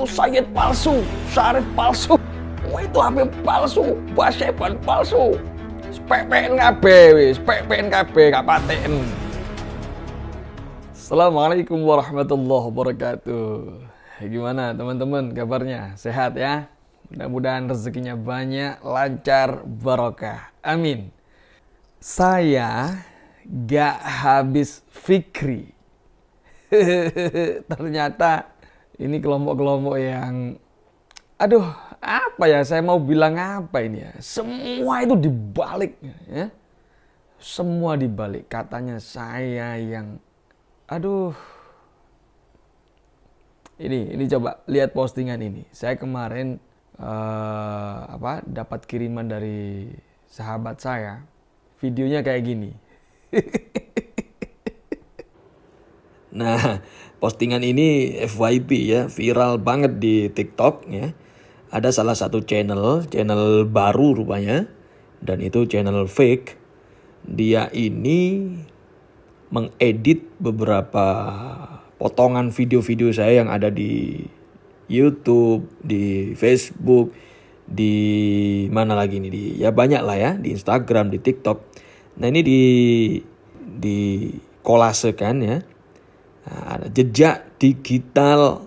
Sayyid palsu, Syarif palsu, itu HP palsu, Basyeban palsu. PPN KB wis, PPN KB gak paten. Assalamualaikum warahmatullahi wabarakatuh. Gimana teman-teman kabarnya? Sehat ya? Mudah-mudahan rezekinya banyak, lancar, barokah. Amin. Saya gak habis fikri. Ternyata ini kelompok-kelompok yang apa ya, saya mau bilang apa ini ya, semua itu dibalik ya, semua dibalik. Katanya saya yang ini coba lihat postingan ini. Saya kemarin dapat kiriman dari sahabat saya, videonya kayak gini. Nah, postingan ini FYP ya, viral banget di TikTok ya. Ada salah satu channel baru rupanya, dan itu channel fake. Dia ini mengedit beberapa potongan video-video saya yang ada di YouTube, di Facebook, di mana lagi nih, ya banyak lah ya, di Instagram, di TikTok. Nah ini di kolasekan ya. Nah, ada jejak digital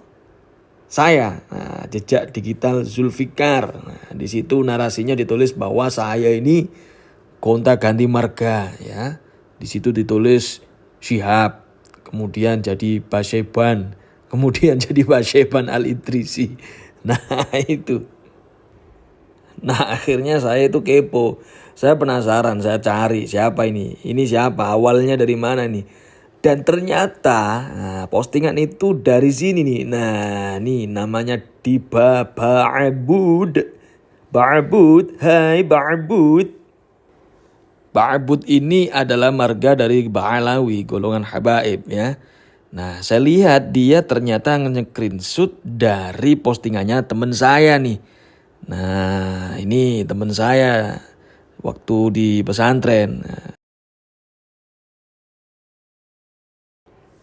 saya, jejak digital Zulfikar. Nah, di situ narasinya ditulis bahwa saya ini gonta-ganti marga ya. Di situ ditulis Syihab, kemudian jadi Basyeban, kemudian jadi Basyeban Al-Idrisi. Nah itu. Nah akhirnya saya itu kepo. Saya penasaran, saya cari siapa ini. Ini siapa, awalnya dari mana nih. Dan ternyata postingan itu dari sini nih. Nah nih namanya Diba Ba'abud. Ba'abud, hai Ba'abud. Ba'abud ini adalah marga dari Ba'alawi, golongan habaib ya. Nah saya lihat dia ternyata nge-screenshot dari postingannya teman saya nih. Nah ini teman saya waktu di pesantren.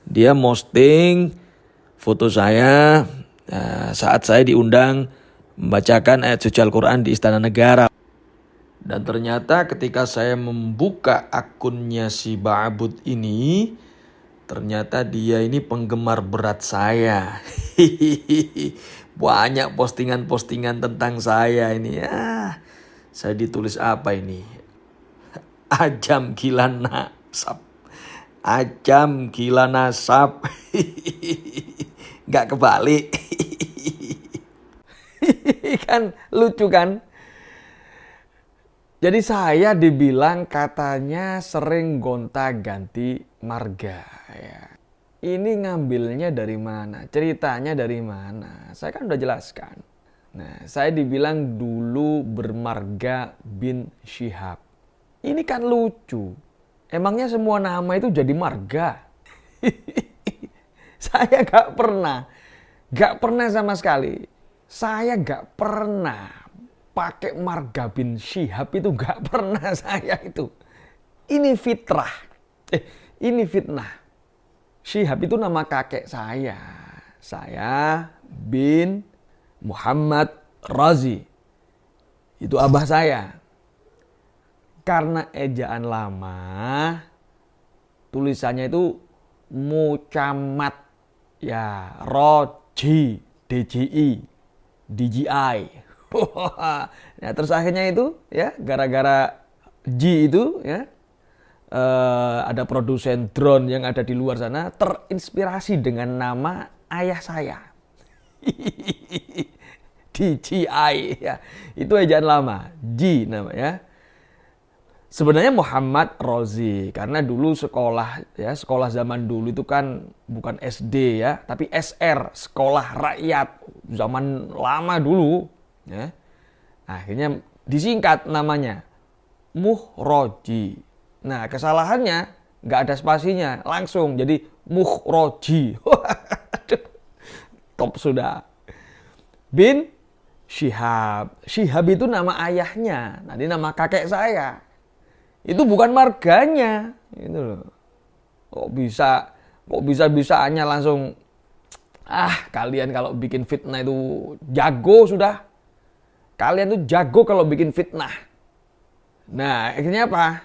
Dia posting foto saya saat saya diundang membacakan ayat suci Al-Quran di Istana Negara. Dan ternyata ketika saya membuka akunnya si Ba'abud ini, ternyata dia ini penggemar berat saya. Banyak postingan-postingan tentang saya ini ya. Saya ditulis apa ini? Ajam gila nasab. Ajam gila nasab. Gak kebalik. Kan lucu kan? Jadi saya dibilang katanya sering gonta-ganti marga ya. Ini ngambilnya dari mana? Ceritanya dari mana? Saya kan udah jelaskan. Nah, saya dibilang dulu bermarga bin Syihab. Ini kan lucu. Emangnya semua nama itu jadi marga? Saya gak pernah sama sekali. Saya gak pernah pakai marga bin Syihab, itu gak pernah saya itu. Ini fitrah. Ini fitnah. Syihab itu nama kakek saya. Saya bin Muhammad Razi. Itu abah saya. Karena ejaan lama, tulisannya itu Mucamat ya, Roji, DJI, DJI. Nah, terus akhirnya itu ya gara-gara G itu ya, ada produsen drone yang ada di luar sana terinspirasi dengan nama ayah saya. DJI ya. Itu ejaan lama, G namanya. Sebenarnya Muhammad Rozi, karena dulu sekolah zaman dulu itu kan bukan SD ya, tapi SR, sekolah rakyat zaman lama dulu ya. Akhirnya disingkat namanya Muhroji. Nah kesalahannya nggak ada spasinya, langsung jadi Muhroji. Top sudah. Bin Syihab. Syihab itu nama ayahnya, nanti nama kakek saya. Itu bukan marganya, gitu loh. Kok bisa-bisanya langsung Kalian kalau bikin fitnah itu jago sudah. Kalian tuh jago kalau bikin fitnah. Nah, akhirnya apa?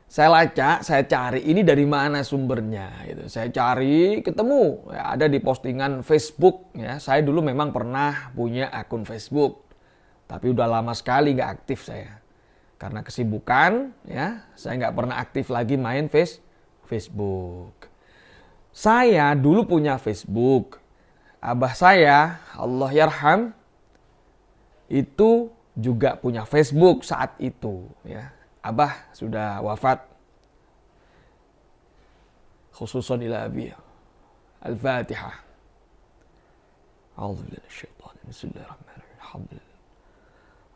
Saya lacak, saya cari ini dari mana sumbernya. Gitu. Saya cari, ketemu. Ya, ada di postingan Facebook. Ya, saya dulu memang pernah punya akun Facebook. Tapi udah lama sekali nggak aktif saya. Karena kesibukan, ya, saya nggak pernah aktif lagi main Facebook. Saya dulu punya Facebook. Abah saya, Allah yarham, itu juga punya Facebook saat itu. Ya. Abah sudah wafat. Khususan ila abi. Al-Fatihah. A'udzubillahi minasyaitonir rajim. Bismillahirrahmanirrahim. Alhamdulillah.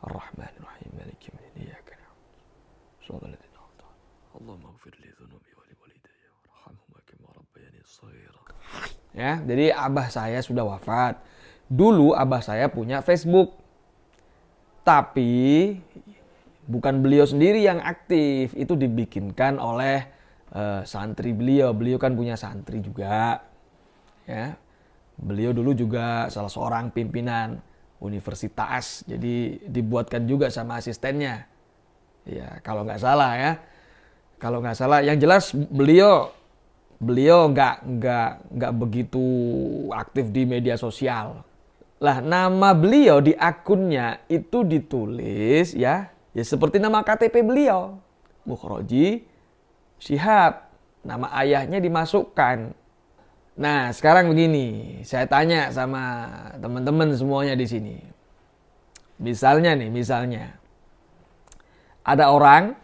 Ar-Rahmanirrahim. Maliki yaumiddin. Iyyaka na'budu wa iyyaka nasta'in. Allahumma ighfir li dhunubi wa li walidayya warhamhuma kama rabbayani shaghira. Ya, jadi abah saya sudah wafat. Dulu abah saya punya Facebook. Tapi bukan beliau sendiri yang aktif, itu dibikinkan oleh santri beliau. Beliau kan punya santri juga. Ya. Beliau dulu juga salah seorang pimpinan universitas, jadi dibuatkan juga sama asistennya. Ya, kalau nggak salah ya. Kalau nggak salah, yang jelas beliau nggak begitu aktif di media sosial. Lah, nama beliau di akunnya itu ditulis ya seperti nama KTP beliau, Mukhroji Syihab. Nama ayahnya dimasukkan. Nah, sekarang begini, saya tanya sama teman-teman semuanya di sini. Misalnya ada orang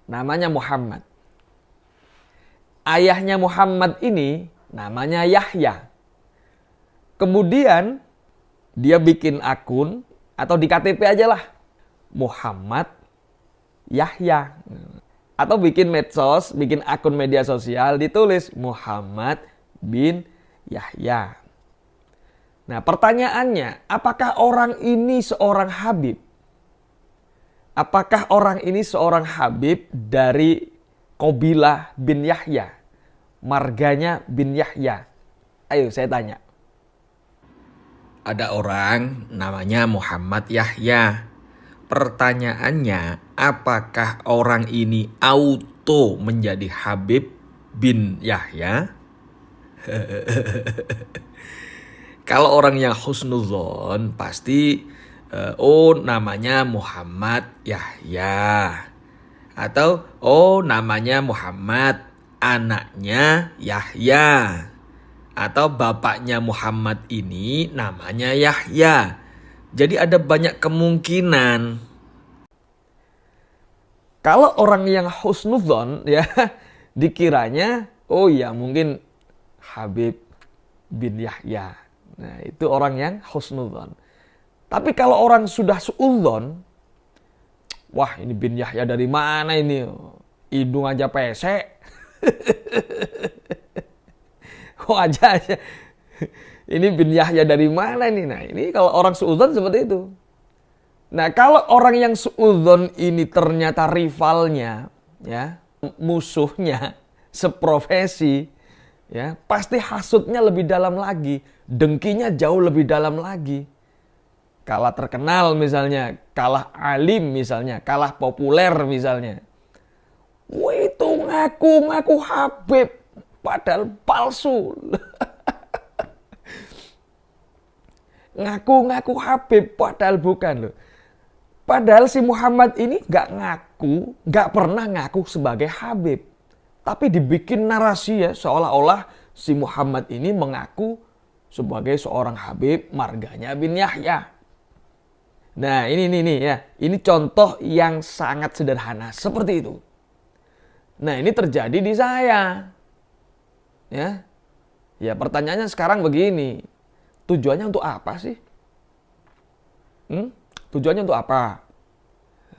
namanya Muhammad. Ayahnya Muhammad ini namanya Yahya. Kemudian dia bikin akun atau di KTP aja lah, Muhammad Yahya. Atau bikin medsos, bikin akun media sosial, ditulis Muhammad bin Yahya. Nah, pertanyaannya, apakah orang ini seorang Habib? Apakah orang ini seorang Habib dari Qabilah bin Yahya? Marganya bin Yahya. Ayo saya tanya. Ada orang namanya Muhammad Yahya. Pertanyaannya, apakah orang ini auto menjadi Habib bin Yahya? Kalau orang yang husnudzon pasti namanya Muhammad Yahya. Atau namanya Muhammad, anaknya Yahya. Atau bapaknya Muhammad ini namanya Yahya. Jadi ada banyak kemungkinan. Kalau orang yang husnudzon ya dikiranya mungkin Habib bin Yahya. Nah, itu orang yang husnudzon. Tapi kalau orang sudah suudzon, wah ini bin Yahya dari mana ini? Hidung aja pesek. Kok aja. Ini bin Yahya dari mana ini? Nah, ini kalau orang suudzon seperti itu. Nah, kalau orang yang suudzon ini ternyata rivalnya, ya, musuhnya, seprofesi, ya, pasti hasutnya lebih dalam lagi, dengkinya jauh lebih dalam lagi. Kalah terkenal misalnya, kalah alim misalnya, kalah populer misalnya. Wah, itu ngaku Habib, padahal palsu. Ngaku Habib, padahal bukan loh. Padahal si Muhammad ini nggak pernah ngaku sebagai Habib. Tapi dibikin narasi ya, seolah-olah si Muhammad ini mengaku sebagai seorang Habib, marganya bin Yahya. Nah ini ya, ini contoh yang sangat sederhana seperti itu. Nah ini terjadi di saya. Ya pertanyaannya sekarang begini, tujuannya untuk apa sih? Tujuannya untuk apa?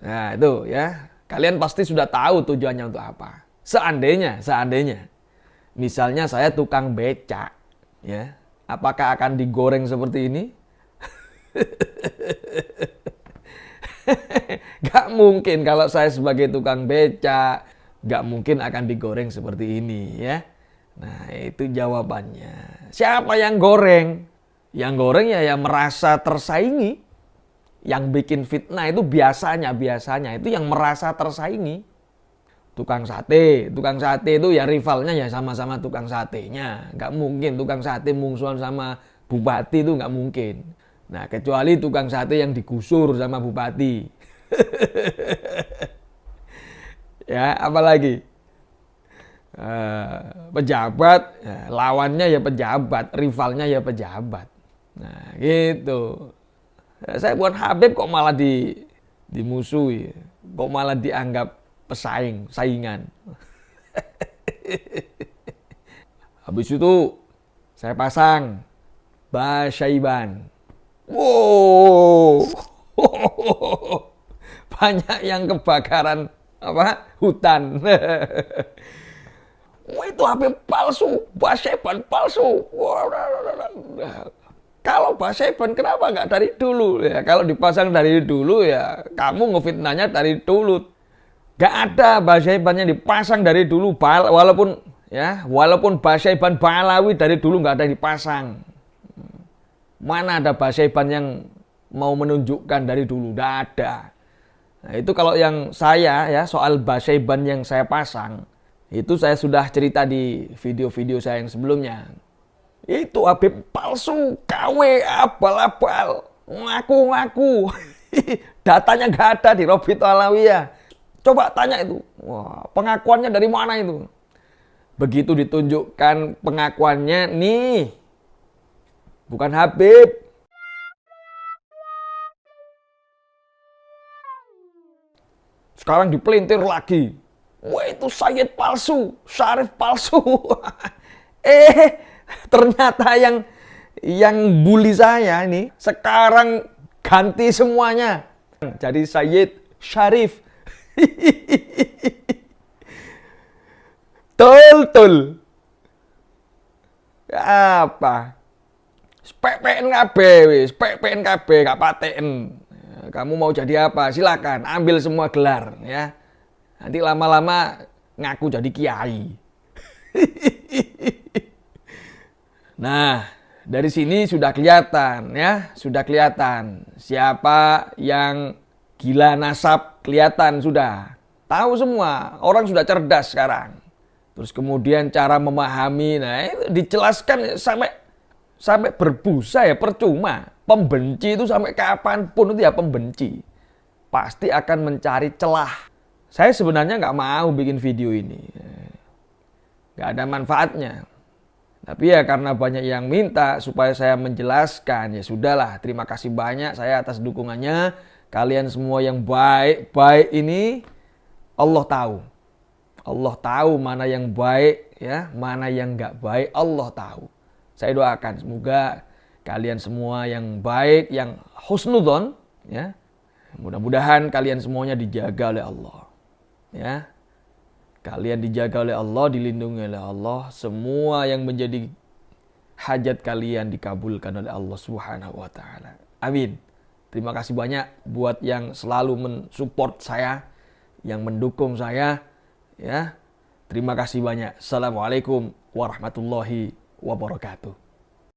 Nah itu ya, kalian pasti sudah tahu tujuannya untuk apa. Seandainya, misalnya saya tukang becak, ya, apakah akan digoreng seperti ini? Gak mungkin kalau saya sebagai tukang becak, gak mungkin akan digoreng seperti ini, ya. Nah itu jawabannya. Siapa yang goreng? Yang goreng ya yang merasa tersaingi. Yang bikin fitnah itu biasanya itu yang merasa tersaingi. Tukang sate itu ya rivalnya ya sama-sama tukang satenya. Nggak mungkin tukang sate mungsuhan sama bupati itu nggak mungkin. Nah, kecuali tukang sate yang digusur sama bupati. Ya, apalagi? Pejabat, ya, lawannya ya pejabat, rivalnya ya pejabat. Nah, gitu. Saya bukan Habib kok malah dimusuhi, kok malah dianggap saingan. Habis itu saya pasang Basyaiban. Wow. Banyak yang kebakaran hutan. Wah, itu HP palsu, Basyaiban palsu. Kalau Basyaiban kenapa nggak dari dulu? Ya, kalau dipasang dari dulu ya kamu ngefitnahnya dari dulu. Nggak ada Basyaiban yang dipasang dari dulu, walaupun Basyaiban Balawi dari dulu nggak ada dipasang. Mana ada Basyaiban yang mau menunjukkan dari dulu? Nggak ada. Nah, itu kalau yang saya ya soal Basyaiban yang saya pasang, itu saya sudah cerita di video-video saya yang sebelumnya. Itu Habib palsu, KW, abal-abal, ngaku-ngaku. Datanya nggak ada di Robito Alawiyah. Coba tanya itu, wah, pengakuannya dari mana itu? Begitu ditunjukkan pengakuannya, nih, bukan Habib. Sekarang dipelintir lagi. Wah, itu Sayyid palsu, Syarif palsu. Ternyata yang bully saya ini sekarang ganti semuanya. Jadi Sayyid Syarif. Tul. Apa? PPNKB gak paten. Kamu mau jadi apa? Silakan, ambil semua gelar ya. Nanti lama-lama ngaku jadi kiai. Nah, dari sini sudah kelihatan ya, siapa yang gila nasab, kelihatan sudah. Tahu semua, orang sudah cerdas sekarang. Terus kemudian cara memahami, nah itu dijelaskan sampai berbusa ya, percuma. Pembenci itu sampai kapanpun itu ya pembenci. Pasti akan mencari celah. Saya sebenarnya nggak mau bikin video ini. Nggak ada manfaatnya. Tapi ya karena banyak yang minta supaya saya menjelaskan, ya sudahlah. Terima kasih banyak saya atas dukungannya. Kalian semua yang baik ini, Allah tahu. Allah tahu mana yang baik, ya, mana yang nggak baik. Allah tahu. Saya doakan semoga kalian semua yang baik, yang husnudzon, ya, mudah-mudahan kalian semuanya dijaga oleh Allah, ya. Kalian dijaga oleh Allah, dilindungi oleh Allah. Semua yang menjadi hajat kalian dikabulkan oleh Allah Subhanahu wa taala. Amin. Terima kasih banyak buat yang selalu mensupport saya, yang mendukung saya, ya. Terima kasih banyak. Assalamualaikum warahmatullahi wabarakatuh.